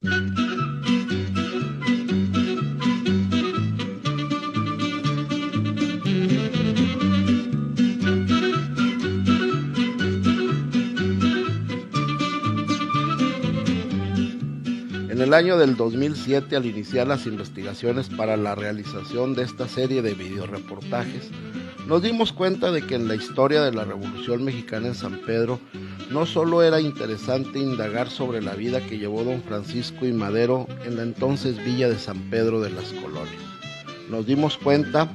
En el año del 2007, al iniciar las investigaciones para la realización de esta serie de videoreportajes, nos dimos cuenta de que en la historia de la Revolución Mexicana en San Pedro no solo era interesante indagar sobre la vida que llevó don Francisco I. Madero en la entonces villa de San Pedro de las Colonias. Nos dimos cuenta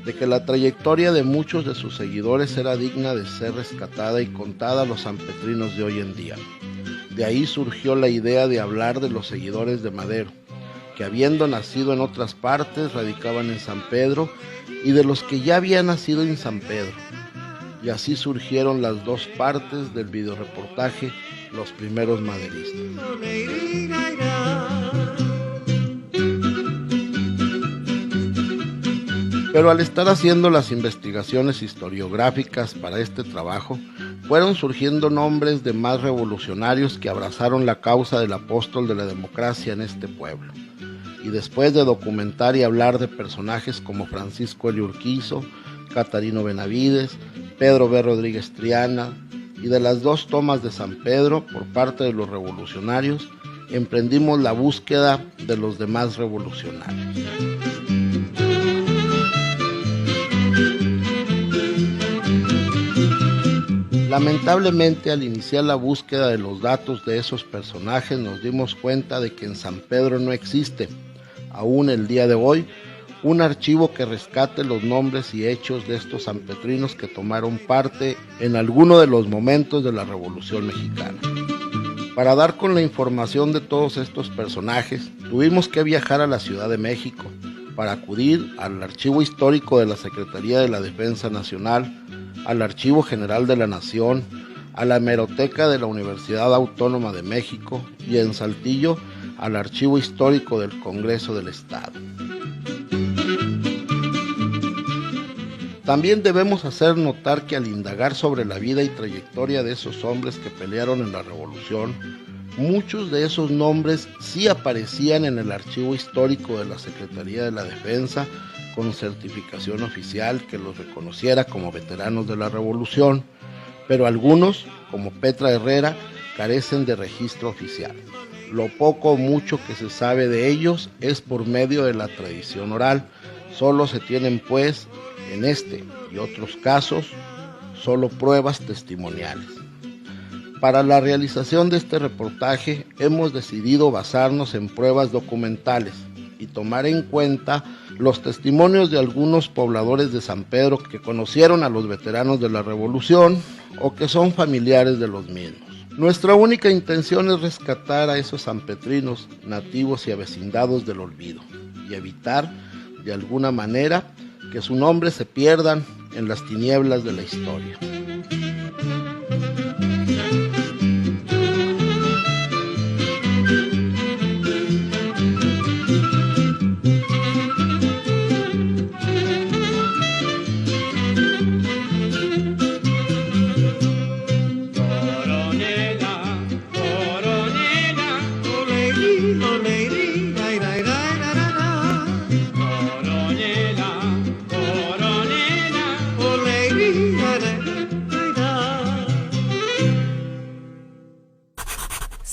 de que la trayectoria de muchos de sus seguidores era digna de ser rescatada y contada a los sanpetrinos de hoy en día. De ahí surgió la idea de hablar de los seguidores de Madero, que habiendo nacido en otras partes radicaban en San Pedro, y de los que ya habían nacido en San Pedro. Y así surgieron las dos partes del videoreportaje, Los Primeros Maderistas. Pero al estar haciendo las investigaciones historiográficas para este trabajo, fueron surgiendo nombres de más revolucionarios que abrazaron la causa del apóstol de la democracia en este pueblo. Y después de documentar y hablar de personajes como Francisco L. Urquizo, Catarino Benavides, Pedro B. Rodríguez Triana, y de las dos tomas de San Pedro por parte de los revolucionarios, emprendimos la búsqueda de los demás revolucionarios. Lamentablemente, al iniciar la búsqueda de los datos de esos personajes, nos dimos cuenta de que en San Pedro no existe, aún el día de hoy, un archivo que rescate los nombres y hechos de estos sanpetrinos que tomaron parte en alguno de los momentos de la Revolución Mexicana. Para dar con la información de todos estos personajes, tuvimos que viajar a la Ciudad de México para acudir al Archivo Histórico de la Secretaría de la Defensa Nacional, al Archivo General de la Nación, a la Hemeroteca de la Universidad Autónoma de México y en Saltillo al Archivo Histórico del Congreso del Estado. También debemos hacer notar que al indagar sobre la vida y trayectoria de esos hombres que pelearon en la Revolución, muchos de esos nombres sí aparecían en el Archivo Histórico de la Secretaría de la Defensa con certificación oficial que los reconociera como veteranos de la Revolución, pero algunos, como Petra Herrera, carecen de registro oficial. Lo poco o mucho que se sabe de ellos es por medio de la tradición oral. Solo se tienen, pues, en este y otros casos, solo pruebas testimoniales. Para la realización de este reportaje hemos decidido basarnos en pruebas documentales y tomar en cuenta los testimonios de algunos pobladores de San Pedro que conocieron a los veteranos de la Revolución o que son familiares de los mismos. Nuestra única intención es rescatar a esos sanpetrinos nativos y avecindados del olvido y evitar, de alguna manera, que su nombre se pierdan en las tinieblas de la historia.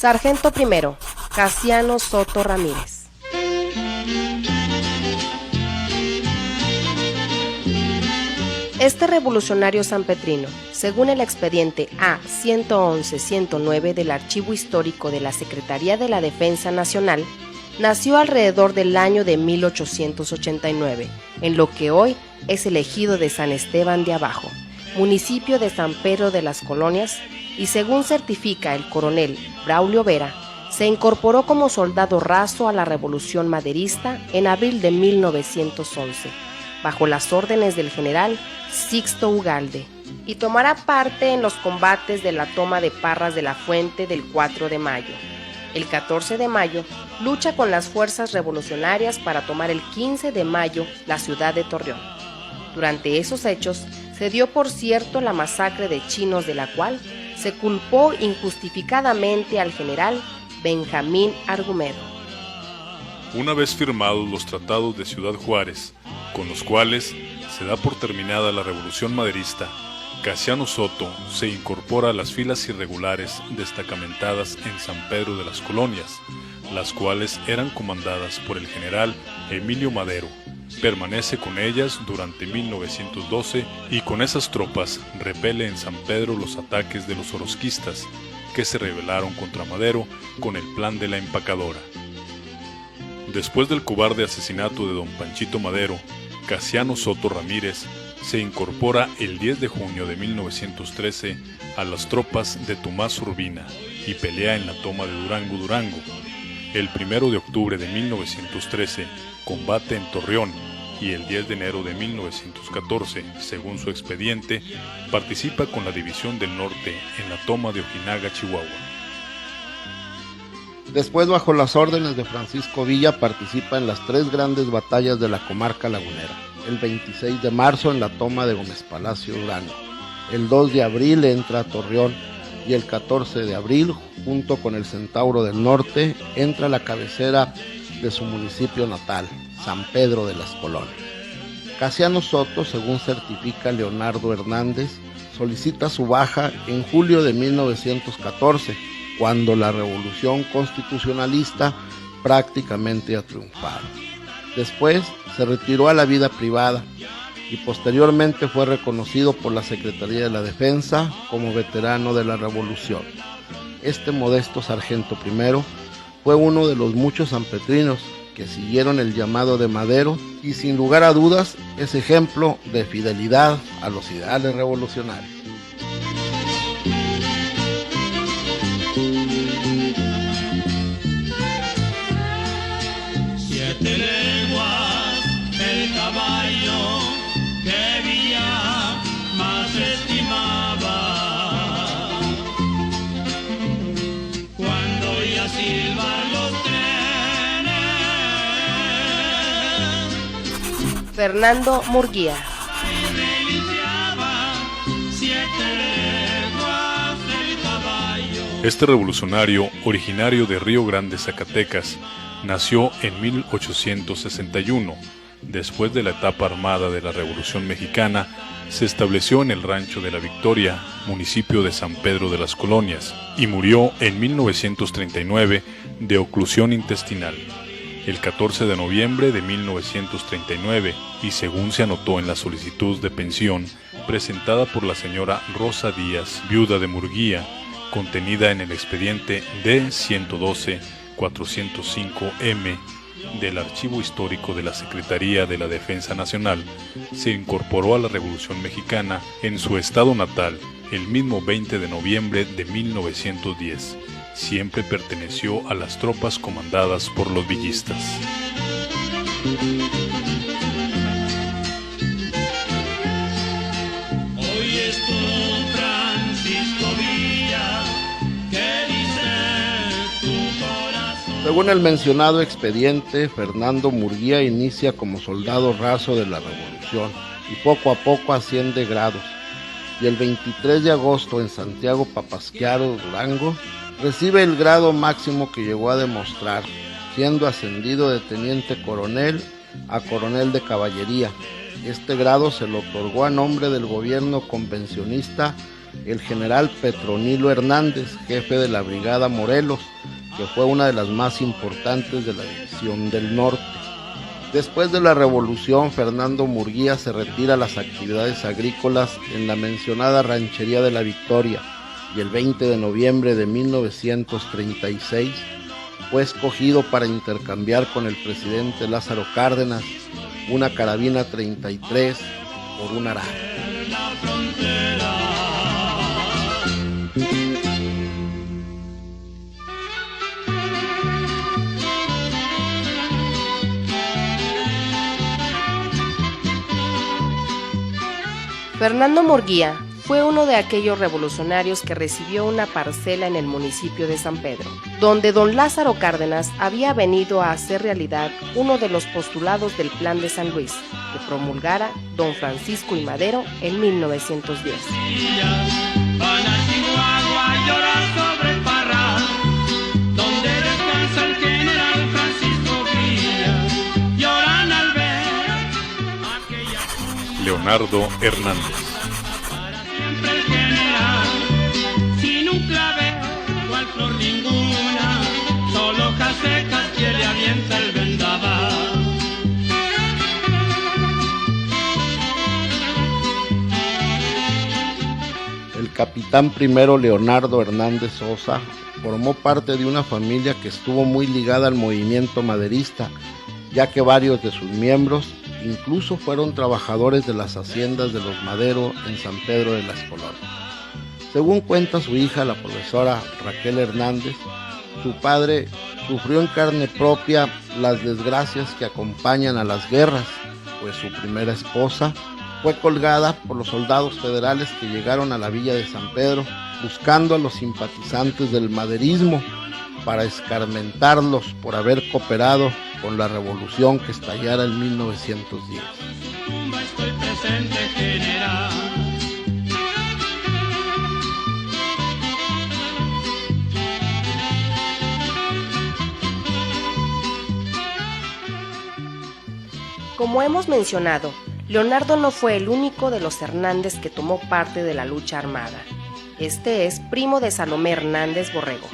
Sargento primero, Casiano Soto Ramírez. Este revolucionario sanpetrino, según el expediente A-111-109 del Archivo Histórico de la Secretaría de la Defensa Nacional, nació alrededor del año de 1889, en lo que hoy es el ejido de San Esteban de Abajo, municipio de San Pedro de las Colonias, y según certifica el coronel Braulio Vera, se incorporó como soldado raso a la Revolución Maderista en abril de 1911, bajo las órdenes del general Sixto Ugalde, y tomará parte en los combates de la toma de Parras de la Fuente del 4 de mayo. El 14 de mayo lucha con las fuerzas revolucionarias para tomar el 15 de mayo la ciudad de Torreón. Durante esos hechos se dio por cierto la masacre de chinos, de la cual se culpó injustificadamente al general Benjamín Argumedo. Una vez firmados los tratados de Ciudad Juárez, con los cuales se da por terminada la Revolución Maderista, Casiano Soto se incorpora a las filas irregulares destacamentadas en San Pedro de las Colonias, las cuales eran comandadas por el general Emilio Madero. Permanece con ellas durante 1912 y con esas tropas repele en San Pedro los ataques de los orozquistas, que se rebelaron contra Madero con el plan de la empacadora. Después del cobarde asesinato de don Panchito Madero, Casiano Soto Ramírez se incorpora el 10 de junio de 1913 a las tropas de Tomás Urbina y pelea en la toma de Durango. El 1 de octubre de 1913 combate en Torreón y el 10 de enero de 1914, según su expediente, participa con la División del Norte en la toma de Ojinaga, Chihuahua. Después, bajo las órdenes de Francisco Villa, participa en las 3 grandes batallas de la comarca lagunera. El 26 de marzo en la toma de Gómez Palacio, Durango. El 2 de abril entra a Torreón y el 14 de abril, junto con el Centauro del Norte, entra a la cabecera de su municipio natal, San Pedro de las Colonias. Casiano Soto, según certifica Leonardo Hernández, solicita su baja en julio de 1914, cuando la revolución constitucionalista prácticamente ha triunfado. Después se retiró a la vida privada y posteriormente fue reconocido por la Secretaría de la Defensa como veterano de la Revolución. Este modesto sargento primero fue uno de los muchos sanpetrinos que siguieron el llamado de Madero y sin lugar a dudas es ejemplo de fidelidad a los ideales revolucionarios. El caballo que Villa más estimaba, cuando ya silban los trenes. Fernando Murguía. Este revolucionario, originario de Río Grande, Zacatecas, nació en 1861. Después de la etapa armada de la Revolución Mexicana, se estableció en el Rancho de la Victoria, municipio de San Pedro de las Colonias, y murió en 1939 de oclusión intestinal, el 14 de noviembre de 1939, y según se anotó en la solicitud de pensión presentada por la señora Rosa Díaz, viuda de Murguía, contenida en el expediente D-112-405-M del Archivo Histórico de la Secretaría de la Defensa Nacional, se incorporó a la Revolución Mexicana en su estado natal el mismo 20 de noviembre de 1910. Siempre perteneció a las tropas comandadas por los villistas. Hoy es don Francisco Villa, ¿qué dice tu corazón? Según el mencionado expediente, Fernando Murguía inicia como soldado raso de la Revolución y poco a poco asciende grados. Y el 23 de agosto en Santiago Papasquiaro, Durango, recibe el grado máximo que llegó a demostrar, siendo ascendido de teniente coronel a coronel de caballería. Este grado se lo otorgó a nombre del gobierno convencionista el general Petronilo Hernández, jefe de la Brigada Morelos, que fue una de las más importantes de la División del Norte. Después de la Revolución, Fernando Murguía se retira a las actividades agrícolas en la mencionada Ranchería de la Victoria y el 20 de noviembre de 1936 fue escogido para intercambiar con el presidente Lázaro Cárdenas una carabina 33 por un arado. Fernando Murguía fue uno de aquellos revolucionarios que recibió una parcela en el municipio de San Pedro, donde don Lázaro Cárdenas había venido a hacer realidad uno de los postulados del Plan de San Luis, que promulgara don Francisco I. Madero en 1910. Van a Chihuahua a llorar sobre el parral, donde Leonardo Hernández. Siempre el general, sin un clavel, cual flor ninguna, solo hojas secas que le avienta el vendaval. El capitán primero Leonardo Hernández Sosa formó parte de una familia que estuvo muy ligada al movimiento maderista, ya que varios de sus miembros incluso fueron trabajadores de las haciendas de los Madero en San Pedro de las Colonias. Según cuenta su hija, la profesora Raquel Hernández, su padre sufrió en carne propia las desgracias que acompañan a las guerras, pues su primera esposa fue colgada por los soldados federales que llegaron a la villa de San Pedro buscando a los simpatizantes del maderismo para escarmentarlos por haber cooperado con la revolución que estallara en 1910. Estoy presente, general. Como hemos mencionado, Leonardo no fue el único de los Hernández que tomó parte de la lucha armada. Este es primo de Salomé Hernández Borrego,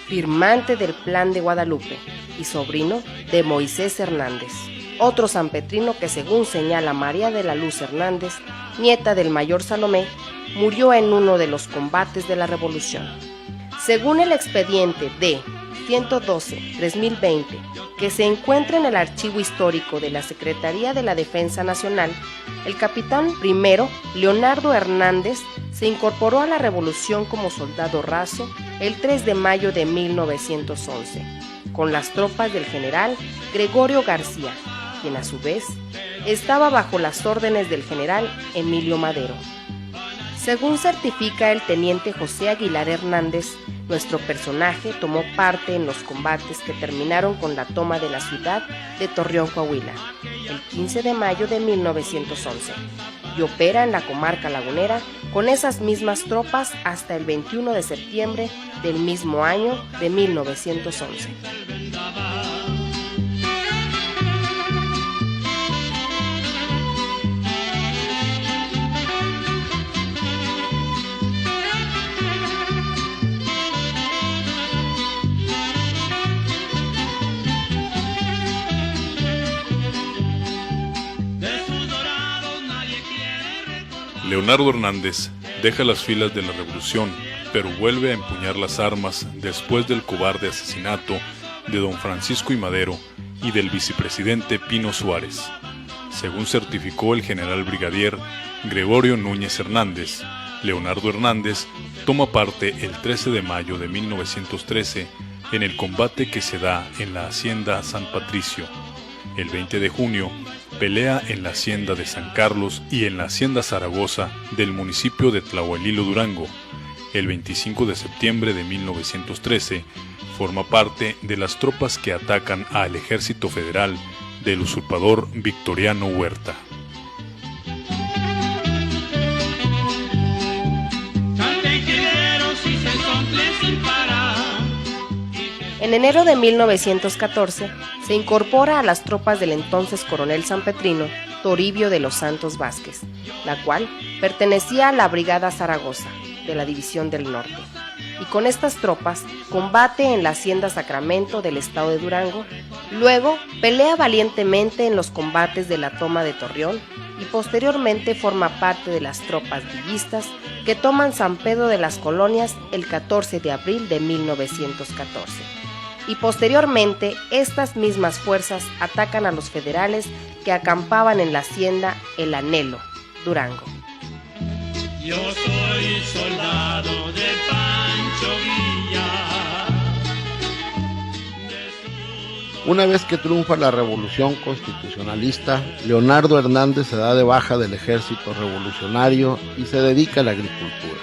firmante del Plan de Guadalupe y sobrino de Moisés Hernández, otro sanpetrino que, según señala María de la Luz Hernández, nieta del mayor Salomé, murió en uno de los combates de la Revolución. Según el expediente D 112-3020, que se encuentra en el archivo histórico de la Secretaría de la Defensa Nacional, el capitán primero Leonardo Hernández se incorporó a la revolución como soldado raso el 3 de mayo de 1911, con las tropas del general Gregorio García, quien a su vez estaba bajo las órdenes del general Emilio Madero. Según certifica el teniente José Aguilar Hernández, nuestro personaje tomó parte en los combates que terminaron con la toma de la ciudad de Torreón, Coahuila, el 15 de mayo de 1911, y opera en la comarca lagunera con esas mismas tropas hasta el 21 de septiembre del mismo año de 1911. Leonardo Hernández deja las filas de la revolución, pero vuelve a empuñar las armas después del cobarde asesinato de don Francisco I. Madero y del vicepresidente Pino Suárez. Según certificó el general brigadier Gregorio Núñez Hernández, Leonardo Hernández toma parte el 13 de mayo de 1913 en el combate que se da en la hacienda San Patricio. El 20 de junio pelea en la hacienda de San Carlos y en la hacienda Zaragoza del municipio de Tlahualilo, Durango. El 25 de septiembre de 1913 forma parte de las tropas que atacan al ejército federal del usurpador Victoriano Huerta. En enero de 1914 se incorpora a las tropas del entonces coronel sanpetrino Toribio de los Santos Vázquez, la cual pertenecía a la Brigada Zaragoza de la División del Norte, y con estas tropas combate en la hacienda Sacramento del estado de Durango. Luego pelea valientemente en los combates de la toma de Torreón y posteriormente forma parte de las tropas villistas que toman San Pedro de las Colonias el 14 de abril de 1914. Y posteriormente estas mismas fuerzas atacan a los federales que acampaban en la hacienda El Anhelo, Durango. Yo soy soldado de Pancho Villa. Una vez que triunfa la revolución constitucionalista, Leonardo Hernández se da de baja del ejército revolucionario y se dedica a la agricultura.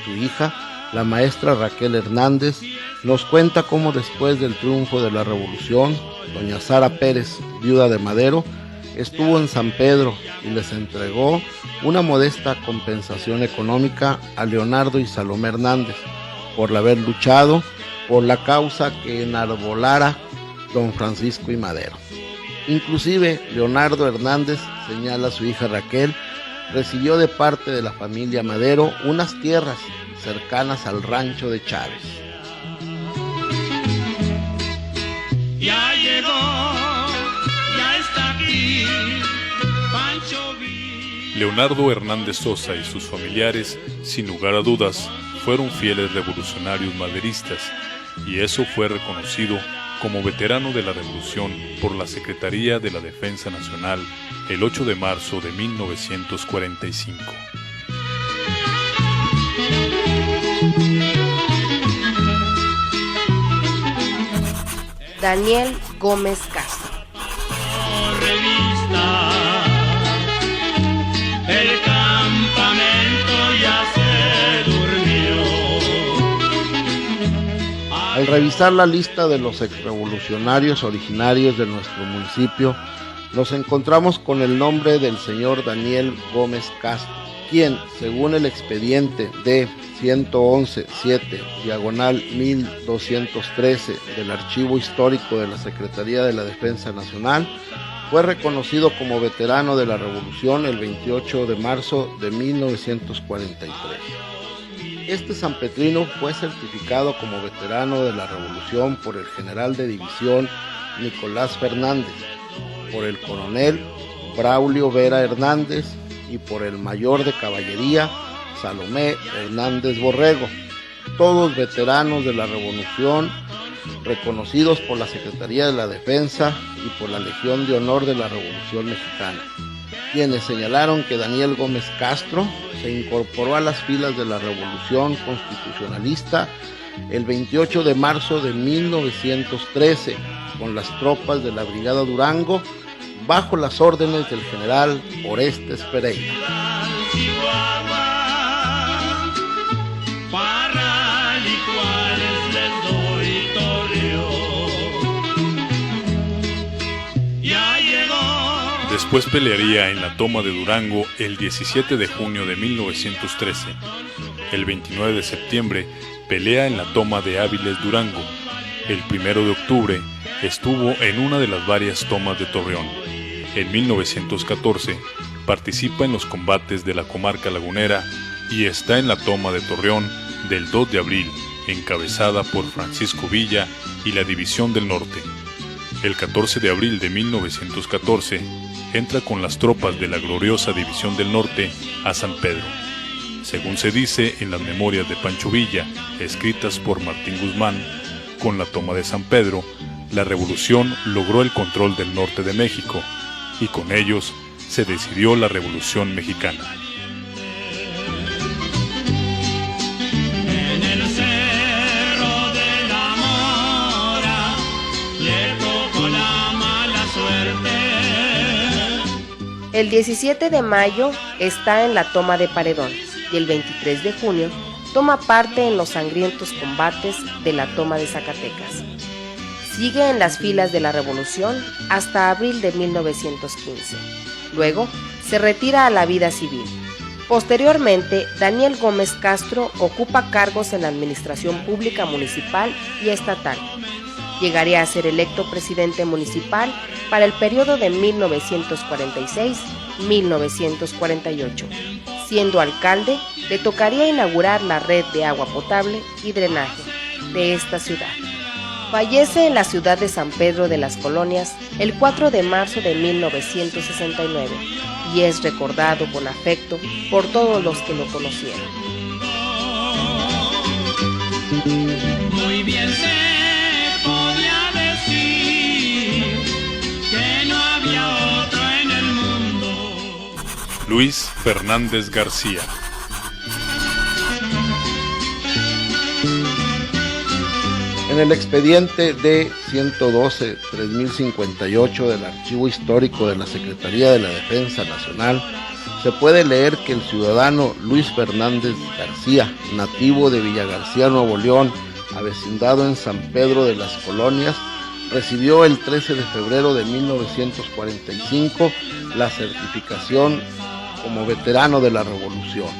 Su hija, la maestra Raquel Hernández, nos cuenta cómo después del triunfo de la revolución, doña Sara Pérez, viuda de Madero, estuvo en San Pedro y les entregó una modesta compensación económica a Leonardo y Salomé Hernández por haber luchado por la causa que enarbolara don Francisco I. Madero. Inclusive Leonardo Hernández, señala su hija Raquel, recibió de parte de la familia Madero unas tierras cercanas al rancho de Chávez. Ya llegó, ya está aquí, Pancho Villa. Leonardo Hernández Sosa y sus familiares, sin lugar a dudas, fueron fieles revolucionarios maderistas, y eso fue reconocido como veterano de la Revolución por la Secretaría de la Defensa Nacional el 8 de marzo de 1945. Daniel Gómez Castro. Revista, el campamento ya se durmió. Al revisar la lista de los exrevolucionarios originarios de nuestro municipio, nos encontramos con el nombre del señor Daniel Gómez Castro, quien, según el expediente de 111-7, diagonal 1213 del Archivo Histórico de la Secretaría de la Defensa Nacional, fue reconocido como veterano de la Revolución el 28 de marzo de 1943. Este sanpetrino fue certificado como veterano de la Revolución por el general de división Nicolás Fernández, por el coronel Braulio Vera Hernández y por el mayor de caballería Salomé Hernández Borrego, todos veteranos de la Revolución, reconocidos por la Secretaría de la Defensa y por la Legión de Honor de la Revolución Mexicana, quienes señalaron que Daniel Gómez Castro se incorporó a las filas de la Revolución Constitucionalista el 28 de marzo de 1913 con las tropas de la Brigada Durango bajo las órdenes del general Orestes Pereira. Después pelearía en la toma de Durango el 17 de junio de 1913. El 29 de septiembre pelea en la toma de Áviles Durango. El 1 de octubre estuvo en una de las varias tomas de Torreón. En 1914 participa en los combates de la comarca lagunera y está en la toma de Torreón del 2 de abril, encabezada por Francisco Villa y la División del Norte. El 14 de abril de 1914 entra con las tropas de la gloriosa División del Norte a San Pedro. Según se dice en las memorias de Pancho Villa, escritas por Martín Guzmán, con la toma de San Pedro, la revolución logró el control del norte de México, y con ellos se decidió la Revolución Mexicana. En el cerro de la Mora le tocó la mala suerte. El 17 de mayo está en la toma de Paredón y el 23 de junio toma parte en los sangrientos combates de la toma de Zacatecas. Sigue en las filas de la Revolución hasta abril de 1915. Luego se retira a la vida civil. Posteriormente, Daniel Gómez Castro ocupa cargos en la administración pública municipal y estatal. Llegaría a ser electo presidente municipal para el periodo de 1946-1948. Siendo alcalde, le tocaría inaugurar la red de agua potable y drenaje de esta ciudad. Fallece en la ciudad de San Pedro de las Colonias el 4 de marzo de 1969 y es recordado con afecto por todos los que lo conocieron. Muy bien se podía decir que no había otro en el mundo. Luis Fernández García. En el expediente de 112-3058 del Archivo Histórico de la Secretaría de la Defensa Nacional, se puede leer que el ciudadano Luis Fernández García, nativo de Villagarcía, Nuevo León, avecindado en San Pedro de las Colonias, recibió el 13 de febrero de 1945 la certificación como veterano de la Revolución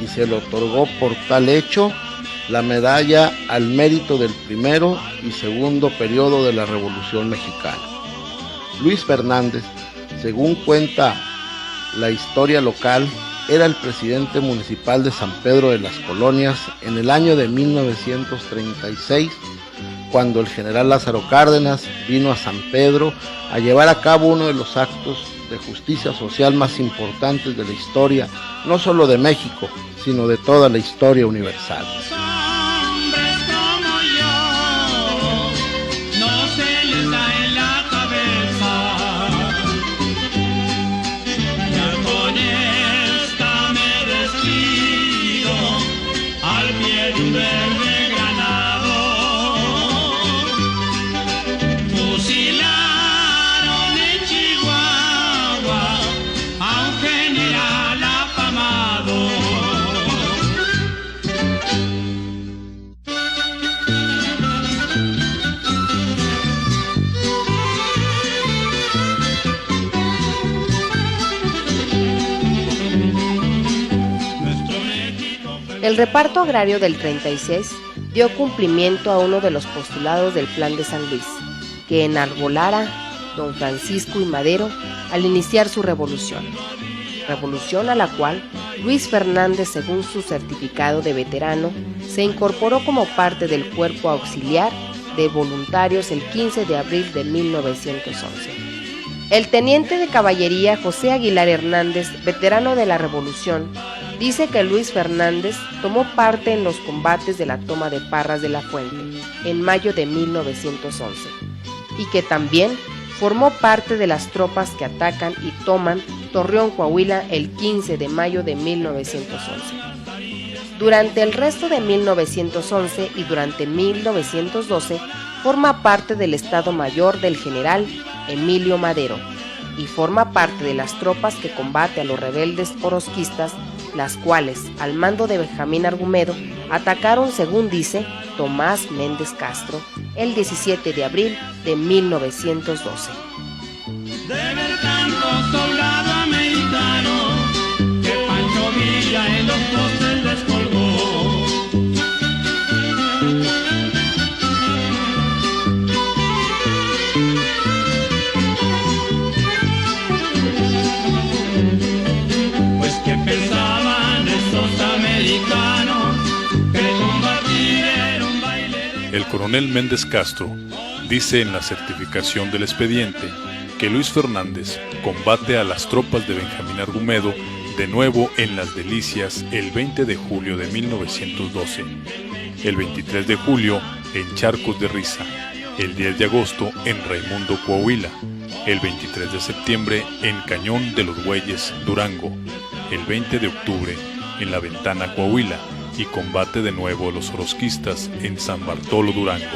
y se le otorgó por tal hecho la medalla al mérito del primero y segundo periodo de la Revolución Mexicana. Luis Fernández, según cuenta la historia local, era el presidente municipal de San Pedro de las Colonias en el año de 1936, cuando el general Lázaro Cárdenas vino a San Pedro a llevar a cabo uno de los actos de justicia social más importantes de la historia, no solo de México, sino de toda la historia universal. El reparto agrario del 36 dio cumplimiento a uno de los postulados del Plan de San Luis, que enarbolara don Francisco I. Madero al iniciar su revolución a la cual Luis Fernández, según su certificado de veterano, se incorporó como parte del cuerpo auxiliar de voluntarios el 15 de abril de 1911. El teniente de caballería José Aguilar Hernández, veterano de la Revolución, dice que Luis Fernández tomó parte en los combates de la toma de Parras de la Fuente en mayo de 1911 y que también formó parte de las tropas que atacan y toman Torreón, Coahuila, el 15 de mayo de 1911. Durante el resto de 1911 y durante 1912 forma parte del Estado Mayor del general Emilio Madero y forma parte de las tropas que combate a los rebeldes orozquistas, las cuales, al mando de Benjamín Argumedo, atacaron, según dice Tomás Méndez Castro, el 17 de abril de 1912. De ver tanto soldado americano que Pancho Villa en los postes descolgó. Pues que pensaban estos americanos que combatir era un baile. El coronel Méndez Castro dice en la certificación del expediente que Luis Fernández combate a las tropas de Benjamín Argumedo de nuevo en Las Delicias el 20 de julio de 1912, el 23 de julio en Charcos de Riza, el 10 de agosto en Raimundo, Coahuila, el 23 de septiembre en Cañón de los Bueyes, Durango, el 20 de octubre en La Ventana, Coahuila, y combate de nuevo a los orozquistas en San Bartolo, Durango.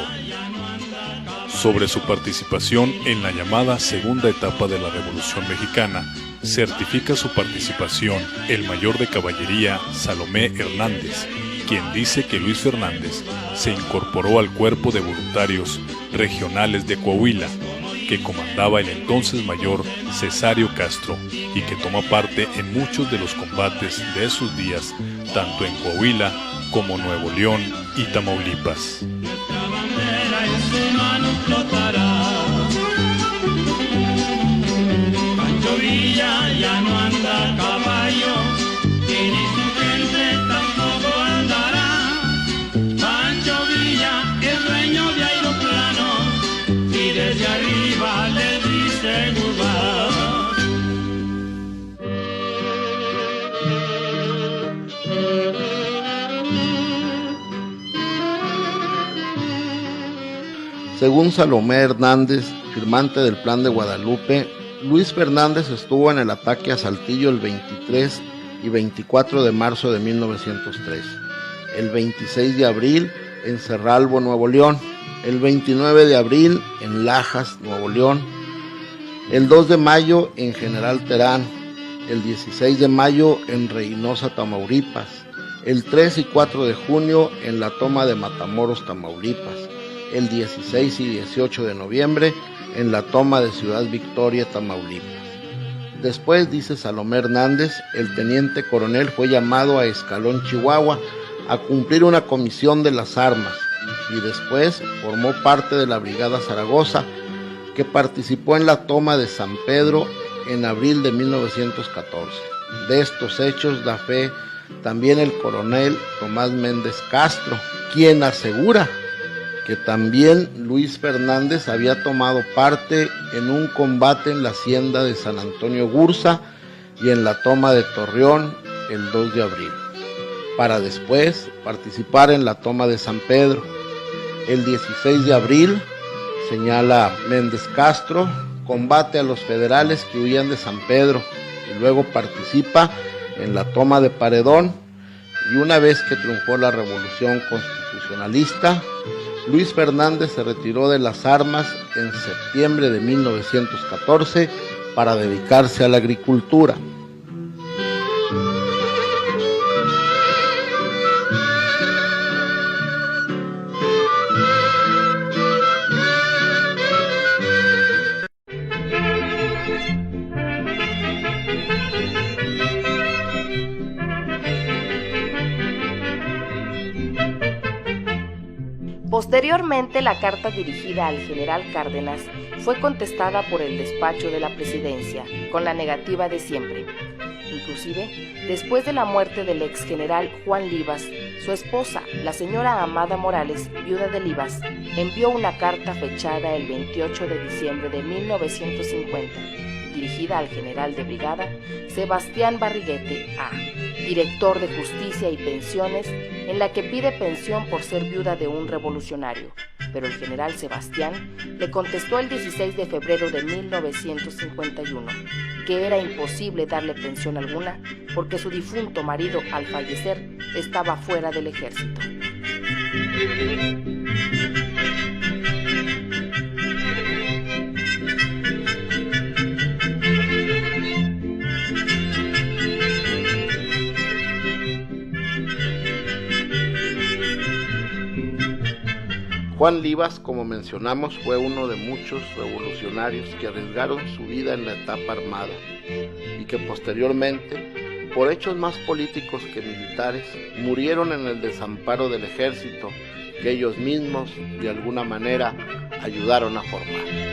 Sobre su participación en la llamada segunda etapa de la Revolución Mexicana, certifica su participación el mayor de caballería Salomé Hernández, quien dice que Luis Fernández se incorporó al cuerpo de voluntarios regionales de Coahuila, que comandaba el entonces mayor Cesario Castro, y que toma parte en muchos de los combates de esos días, tanto en Coahuila como Nuevo León y Tamaulipas. Pancho Villa ya no anda a caballo, y ni su gente tampoco andará. Pancho Villa es dueño de aeroplano y desde arriba le dice goodbye. Según Salomé Hernández, firmante del Plan de Guadalupe, Luis Fernández estuvo en el ataque a Saltillo el 23 y 24 de marzo de 1903, el 26 de abril en Cerralbo, Nuevo León, el 29 de abril en Lajas, Nuevo León, el 2 de mayo en General Terán, el 16 de mayo en Reynosa, Tamaulipas, el 3 y 4 de junio en la toma de Matamoros, Tamaulipas, el 16 y 18 de noviembre en la toma de Ciudad Victoria, Tamaulipas. Después, dice Salomé Hernández, el teniente coronel fue llamado a Escalón, Chihuahua, a cumplir una comisión de las armas y después formó parte de la Brigada Zaragoza, que participó en la toma de San Pedro en abril de 1914. De estos hechos da fe también el coronel Tomás Méndez Castro, quien asegura que también Luis Fernández había tomado parte en un combate en la hacienda de San Antonio Gurza y en la toma de Torreón el 2 de abril, para después participar en la toma de San Pedro. El 16 de abril, señala Méndez Castro, combate a los federales que huían de San Pedro y luego participa en la toma de Paredón, y una vez que triunfó la revolución constitucionalista, Luis Fernández se retiró de las armas en septiembre de 1914 para dedicarse a la agricultura. Posteriormente, la carta dirigida al general Cárdenas fue contestada por el despacho de la presidencia, con la negativa de siempre. Inclusive, después de la muerte del ex general Juan Livas, su esposa, la señora Amada Morales, viuda de Livas, envió una carta fechada el 28 de diciembre de 1950, dirigida al general de brigada Sebastián Barriguete A., director de Justicia y Pensiones, en la que pide pensión por ser viuda de un revolucionario, pero el general Sebastián le contestó el 16 de febrero de 1951 que era imposible darle pensión alguna porque su difunto marido, al fallecer, estaba fuera del ejército. Juan Livas, como mencionamos, fue uno de muchos revolucionarios que arriesgaron su vida en la etapa armada y que posteriormente, por hechos más políticos que militares, murieron en el desamparo del ejército que ellos mismos, de alguna manera, ayudaron a formar.